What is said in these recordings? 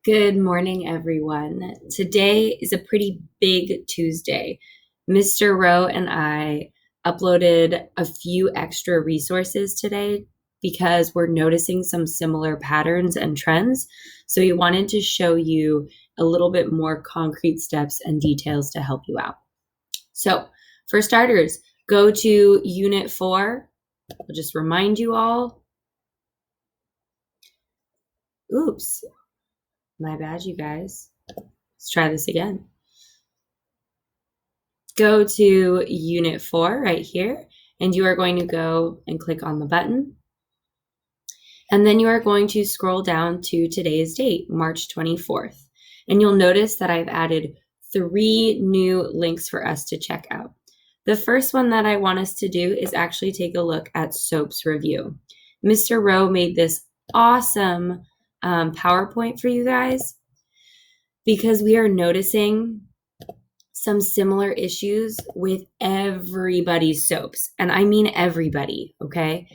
Good morning, everyone. Today is a pretty big Tuesday. Mr. Rowe and I uploaded a few extra resources today because we're noticing some similar patterns and trends. So we wanted to show you a little bit more concrete steps and details to help you out. So, for starters, go to Unit 4. I'll just remind you all. Oops, my bad, you guys. Let's try this again. Go to Unit 4 right here, and you are going to go and click on the button. And then you are going to scroll down to today's date, March 24th. And you'll notice that I've added 3 new links for us to check out. The first one that I want us to do is actually take a look at SOAP's review. Mr. Rowe made this awesome PowerPoint for you guys because we are noticing some similar issues with everybody's soaps. And I mean everybody, okay?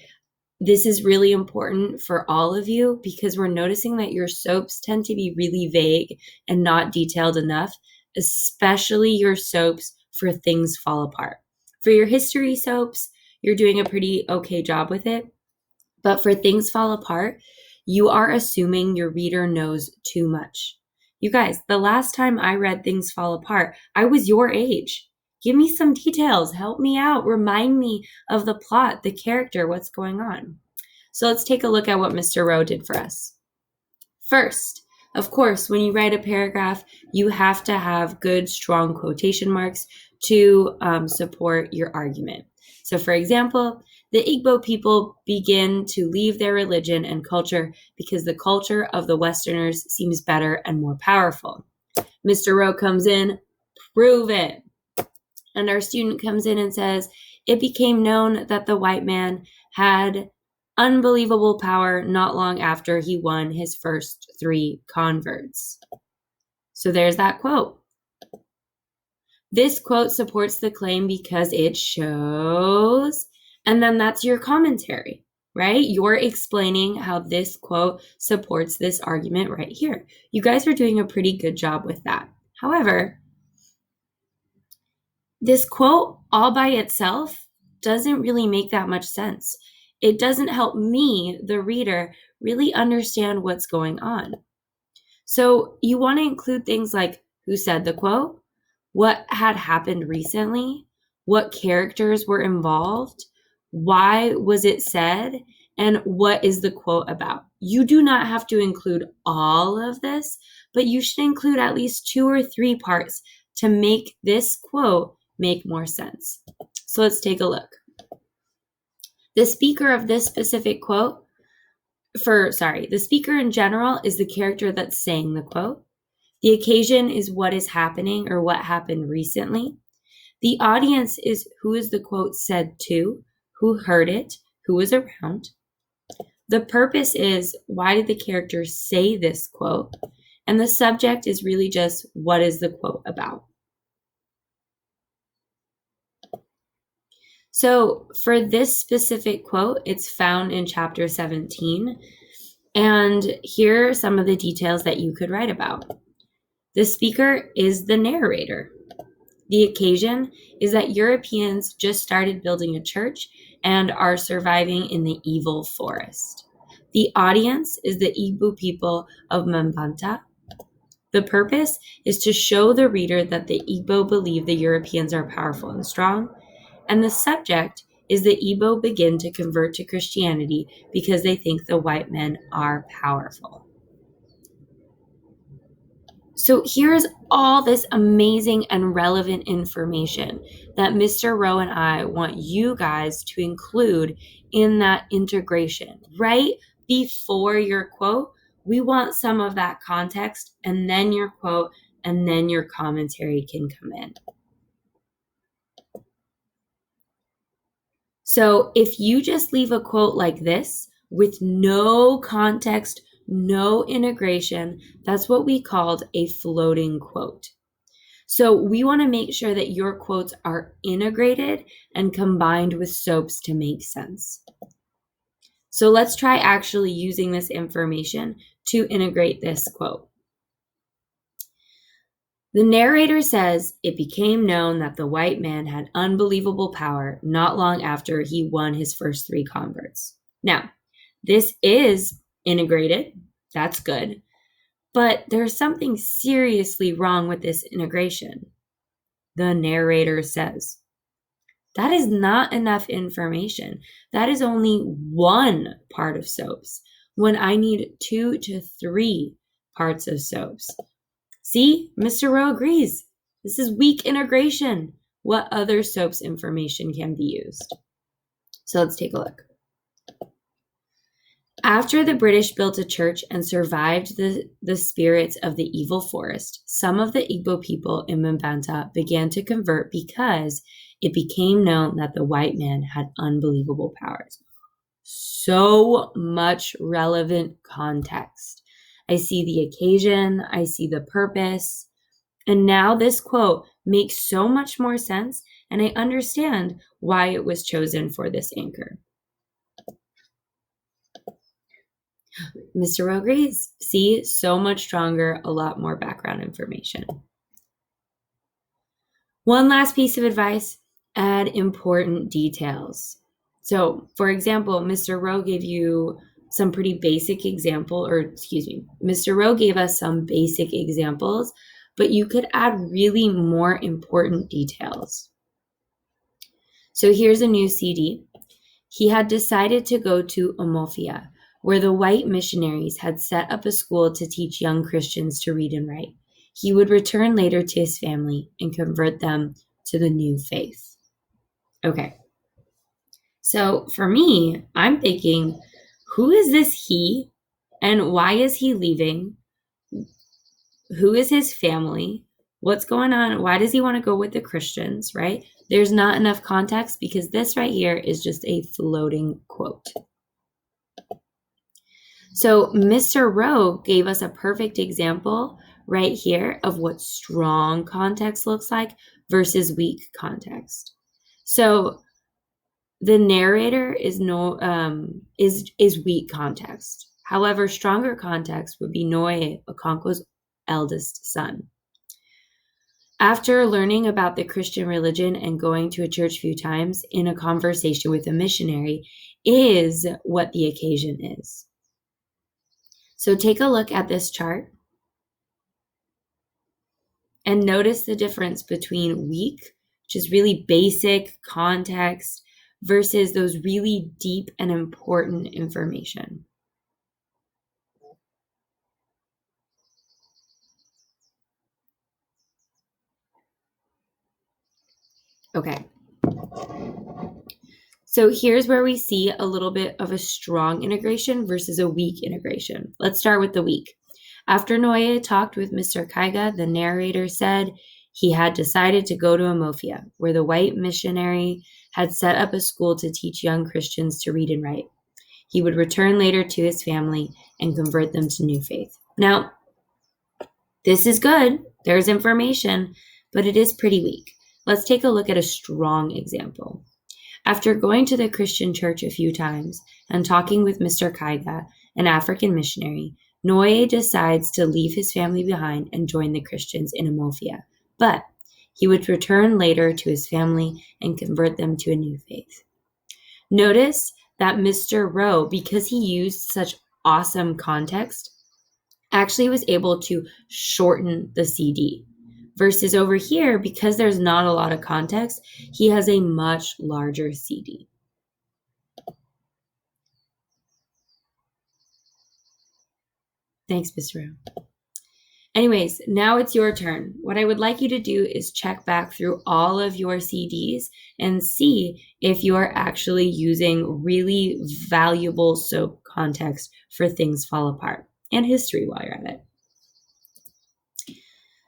This is really important for all of you because we're noticing that your soaps tend to be really vague and not detailed enough, especially your soaps for Things Fall Apart. For your history soaps, you're doing a pretty okay job with it. But for Things Fall Apart, you are assuming your reader knows too much. You guys, the last time I read Things Fall Apart, I was your age. Give me some details. Help me out. Remind me of the plot, the character, what's going on. So let's take a look at what Mr. Rowe did for us. First, of course, when you write a paragraph, you have to have good, strong quotation marks to support your argument. So for example, the Igbo people begin to leave their religion and culture because the culture of the Westerners seems better and more powerful. Mr. Rowe comes in, prove it. And our student comes in and says, it became known that the white man had unbelievable power not long after he won his first 3 converts. So there's that quote. This quote supports the claim because it shows, and then that's your commentary, right? You're explaining how this quote supports this argument right here. You guys are doing a pretty good job with that. However, this quote all by itself doesn't really make that much sense. It doesn't help me, the reader, really understand what's going on. So you want to include things like who said the quote, what had happened recently, what characters were involved, why was it said, and what is the quote about. You do not have to include all of this, but you should include at least 2 or 3 parts to make this quote make more sense. So let's take a look. The speaker of this specific quote, the speaker in general is the character that's saying the quote. The occasion is what is happening or what happened recently. The audience is who is the quote said to, who heard it, who was around. The purpose is why did the character say this quote? And the subject is really just what is the quote about? So for this specific quote, it's found in chapter 17. And here are some of the details that you could write about. The speaker is the narrator. The occasion is that Europeans just started building a church and are surviving in the evil forest. The audience is the Igbo people of Mbanta. The purpose is to show the reader that the Igbo believe the Europeans are powerful and strong. And the subject is the Igbo begin to convert to Christianity because they think the white men are powerful. So here's all this amazing and relevant information that Mr. Rowe and I want you guys to include in that integration. Right before your quote, we want some of that context, and then your quote, and then your commentary can come in. So if you just leave a quote like this with no context, no integration, that's what we called a floating quote. So we want to make sure that your quotes are integrated and combined with SOAPs to make sense. So let's try actually using this information to integrate this quote. The narrator says it became known that the white man had unbelievable power not long after he won his first 3 converts. Now, this is integrated. That's good. But there's something seriously wrong with this integration. The narrator says. That is not enough information. That is only one part of soaps when I need 2 to 3 parts of soaps. See, Mr. Rowe agrees. This is weak integration. What other soaps information can be used? So let's take a look. After the British built a church and survived the spirits of the evil forest, some of the Igbo people in Mbanta began to convert because it became known that the white man had unbelievable powers. So much relevant context. I see the occasion, I see the purpose, and now this quote makes so much more sense, and I understand why it was chosen for this anchor. Mr. Rowe agrees. See, so much stronger, a lot more background information. One last piece of advice, add important details. So, for example, Mr. Rowe gave you some pretty basic Mr. Rowe gave us some basic examples, but you could add really more important details. So here's a new CD. He had decided to go to Omofia, where the white missionaries had set up a school to teach young Christians to read and write. He would return later to his family and convert them to the new faith. Okay. So for me, I'm thinking, who is this he and why is he leaving? Who is his family? What's going on? Why does he want to go with the Christians, right? There's not enough context because this right here is just a floating quote. So Mr. Rowe gave us a perfect example right here of what strong context looks like versus weak context. So the narrator is weak context. However, stronger context would be Noe, Okonkwo's eldest son. After learning about the Christian religion and going to a church a few times in a conversation with a missionary is what the occasion is. So take a look at this chart and notice the difference between weak, which is really basic context, versus those really deep and important information. Okay. So here's where we see a little bit of a strong integration versus a weak integration. Let's start with the weak. After Noye talked with Mr. Kaiga, the narrator said he had decided to go to Omofia, where the white missionary had set up a school to teach young Christians to read and write. He would return later to his family and convert them to new faith. Now, this is good. There's information, but it is pretty weak. Let's take a look at a strong example. After going to the Christian church a few times and talking with Mr. Kaiga, an African missionary, Noye decides to leave his family behind and join the Christians in Omofia, but he would return later to his family and convert them to a new faith. Notice that Mr. Rowe, because he used such awesome context, actually was able to shorten the CD. Versus over here, because there's not a lot of context, he has a much larger CD. Thanks, Mr. Rowe. Anyways, now it's your turn. What I would like you to do is check back through all of your CDs and see if you are actually using really valuable SOAP context for Things Fall Apart and history while you're at it.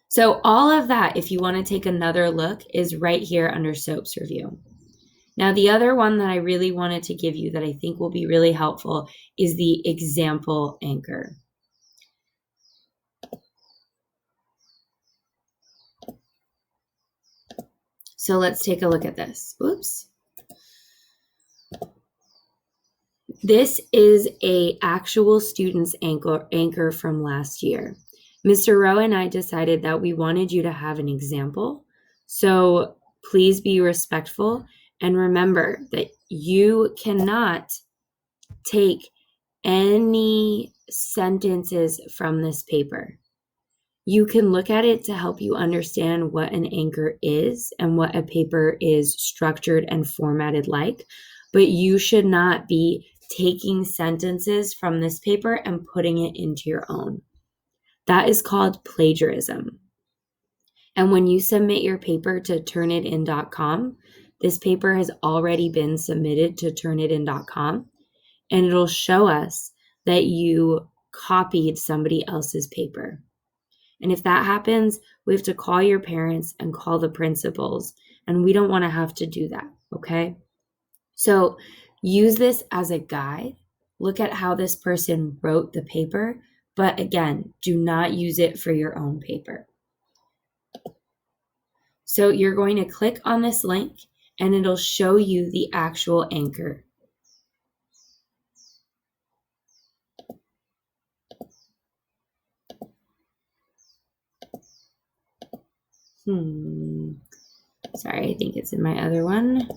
So all of that, if you want to take another look, is right here under SOAPs Review. Now, the other one that I really wanted to give you that I think will be really helpful is the example anchor. So let's take a look at this. Oops. This is a actual student's anchor from last year. Mr. Rowe and I decided that we wanted you to have an example. So please be respectful and remember that you cannot take any sentences from this paper. You can look at it to help you understand what an anchor is and what a paper is structured and formatted like, but you should not be taking sentences from this paper and putting it into your own. That is called plagiarism. And when you submit your paper to turnitin.com, this paper has already been submitted to turnitin.com, and it'll show us that you copied somebody else's paper. And if that happens, we have to call your parents and call the principals, and we don't want to have to do that, okay? So use this as a guide. Look at how this person wrote the paper, but again, do not use it for your own paper. So you're going to click on this link and it'll show you the actual anchor. Sorry, I think it's in my other one.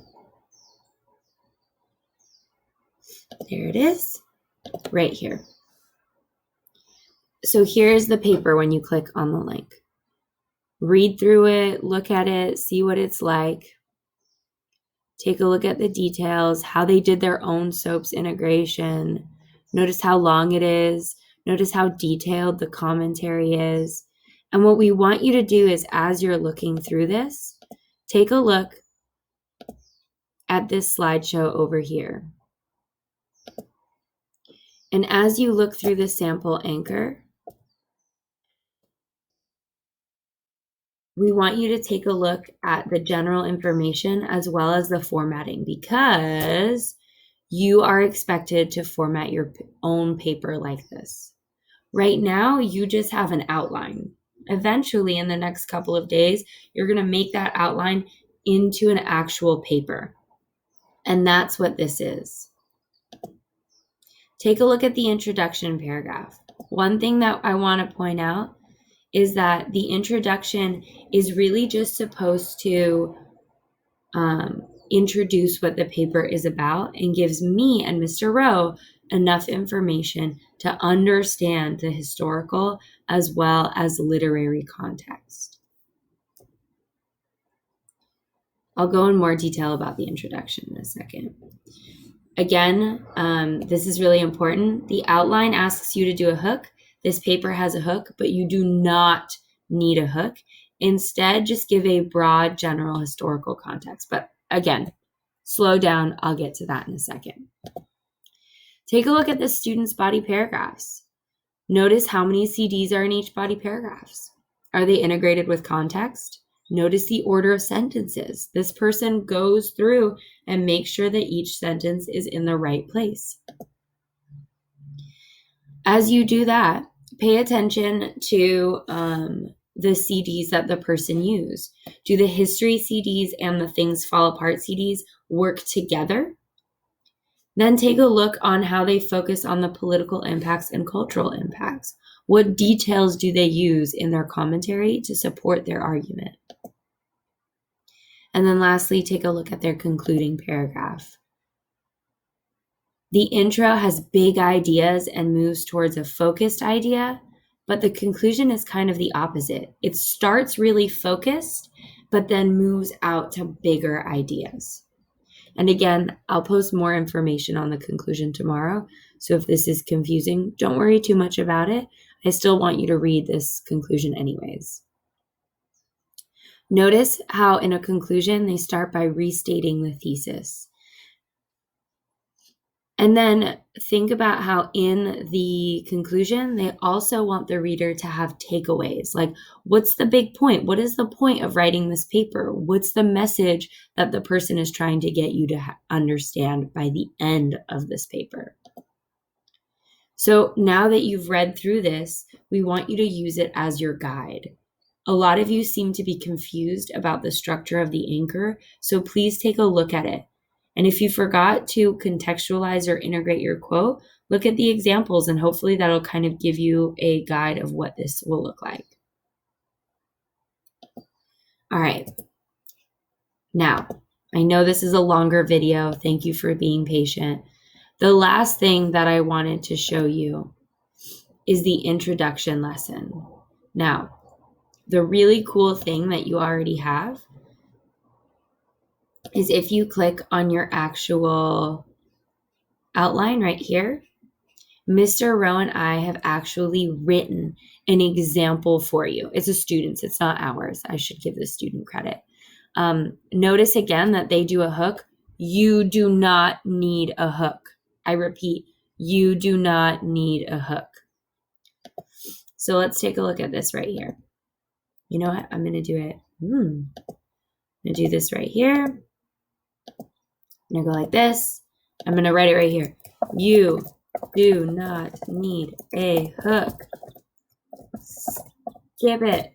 There it is, right here. So here's the paper when you click on the link. Read through it, look at it, see what it's like. Take a look at the details, how they did their own SOAPS integration. Notice how long it is. Notice how detailed the commentary is. And what we want you to do is, as you're looking through this, take a look at this slideshow over here. And as you look through the sample anchor, we want you to take a look at the general information as well as the formatting, because you are expected to format your own paper like this. Right now, you just have an outline. Eventually, in the next couple of days, you're going to make that outline into an actual paper. And that's what this is. Take a look at the introduction paragraph. One thing that I want to point out is that the introduction is really just supposed to introduce what the paper is about and gives me and Mr. Rowe enough information to understand the historical as well as literary context. I'll go in more detail about the introduction in a second. Again, this is really important. The outline asks you to do a hook. This paper has a hook, but you do not need a hook. Instead, just give a broad general historical context. But again, slow down. I'll get to that in a second. Take a look at the student's body paragraphs. Notice how many CDs are in each body paragraphs. Are they integrated with context? Notice the order of sentences. This person goes through and makes sure that each sentence is in the right place. As you do that, pay attention to the CDs that the person used. Do the history CDs and the things fall apart CDs work together? Then take a look on how they focus on the political impacts and cultural impacts. What details do they use in their commentary to support their argument? And then lastly, take a look at their concluding paragraph. The intro has big ideas and moves towards a focused idea, but the conclusion is kind of the opposite. It starts really focused, but then moves out to bigger ideas. And again, I'll post more information on the conclusion tomorrow. So if this is confusing, don't worry too much about it. I still want you to read this conclusion anyways. Notice how in a conclusion, they start by restating the thesis. And then think about how in the conclusion, they also want the reader to have takeaways. Like, what's the big point? What is the point of writing this paper? What's the message that the person is trying to get you to understand by the end of this paper? So now that you've read through this, we want you to use it as your guide. A lot of you seem to be confused about the structure of the anchor, so please take a look at it. And if you forgot to contextualize or integrate your quote, look at the examples, and hopefully that'll kind of give you a guide of what this will look like. All right. Now, I know this is a longer video. Thank you for being patient. The last thing that I wanted to show you is the introduction lesson. Now, the really cool thing that you already have is if you click on your actual outline right here, Mr. Rowe and I have actually written an example for you. It's a student's, it's not ours. I should give the student credit. Notice again that they do a hook. You do not need a hook. I repeat, you do not need a hook. So let's take a look at this right here. You know what? I'm going to do it. I'm going to do this right here. I'm going to go like this. I'm going to write it right here. You do not need a hook. Skip it.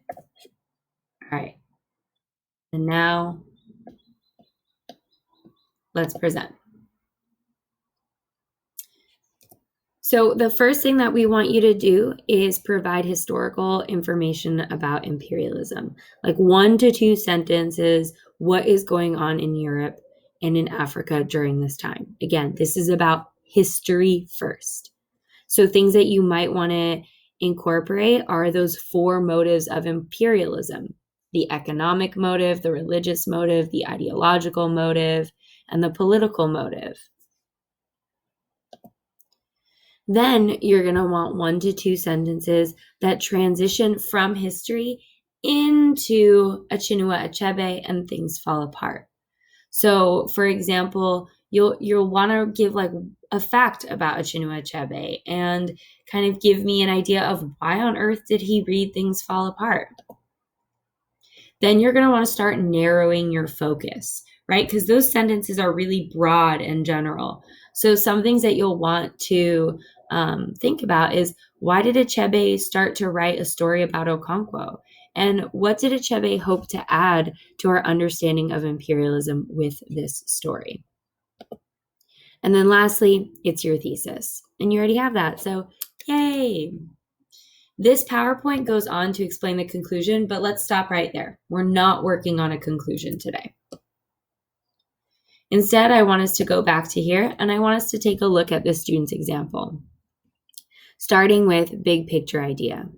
All right. And now let's present. So the first thing that we want you to do is provide historical information about imperialism, like 1 to 2 sentences, what is going on in Europe and in Africa during this time. Again, this is about history first. So things that you might want to incorporate are those 4 motives of imperialism: the economic motive, the religious motive, the ideological motive, and the political motive. Then you're going to want 1 to 2 sentences that transition from history into Chinua Achebe and things fall apart. So, for example, you'll want to give like a fact about Chinua Achebe and kind of give me an idea of why on earth did he read Things Fall Apart. Then you're going to want to start narrowing your focus, right? Because those sentences are really broad and general. So some things that you'll want to think about is, why did Achebe start to write a story about Okonkwo? And what did Achebe hope to add to our understanding of imperialism with this story? And then lastly, it's your thesis. And you already have that, so yay! This PowerPoint goes on to explain the conclusion, but let's stop right there. We're not working on a conclusion today. Instead, I want us to go back to here, and I want us to take a look at the student's example, starting with big picture idea.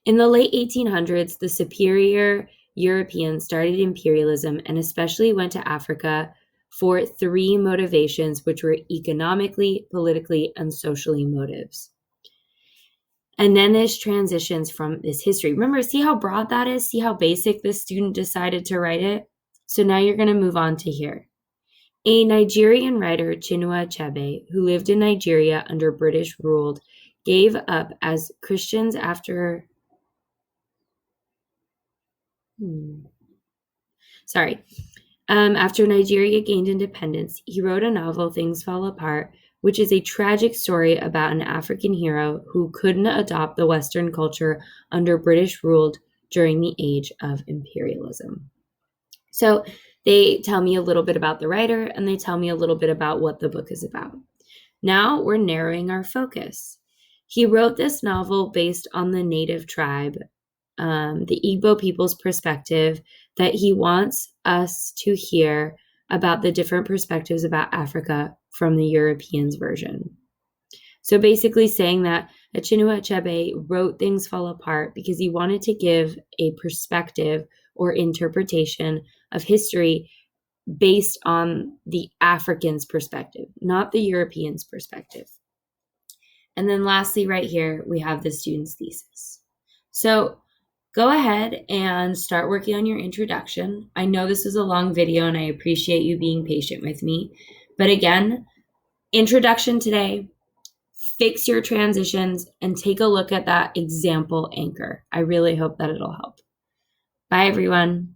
In the late 1800s, the superior Europeans started imperialism and especially went to Africa for 3 motivations, which were economically, politically, and socially motives. And then this transitions from this history. Remember, see how broad that is? See how basic this student decided to write it? So now you're going to move on to here. A Nigerian writer, Chinua Achebe, who lived in Nigeria under British rule, gave up as Christians after Nigeria gained independence. He wrote a novel, Things Fall Apart, which is a tragic story about an African hero who couldn't adopt the Western culture under British rule during the age of imperialism. So they tell me a little bit about the writer, and they tell me a little bit about what the book is about. Now we're narrowing our focus. He wrote this novel based on the native tribe, the Igbo people's perspective, that he wants us to hear about the different perspectives about Africa from the Europeans' version. So basically saying that Chinua Achebe wrote Things Fall Apart because he wanted to give a perspective or interpretation of history based on the Africans' perspective, not the Europeans' perspective. And then lastly, right here, we have the student's thesis. So go ahead and start working on your introduction. I know this is a long video and I appreciate you being patient with me. But again, introduction today, fix your transitions, and take a look at that example anchor. I really hope that it'll help. Bye, everyone.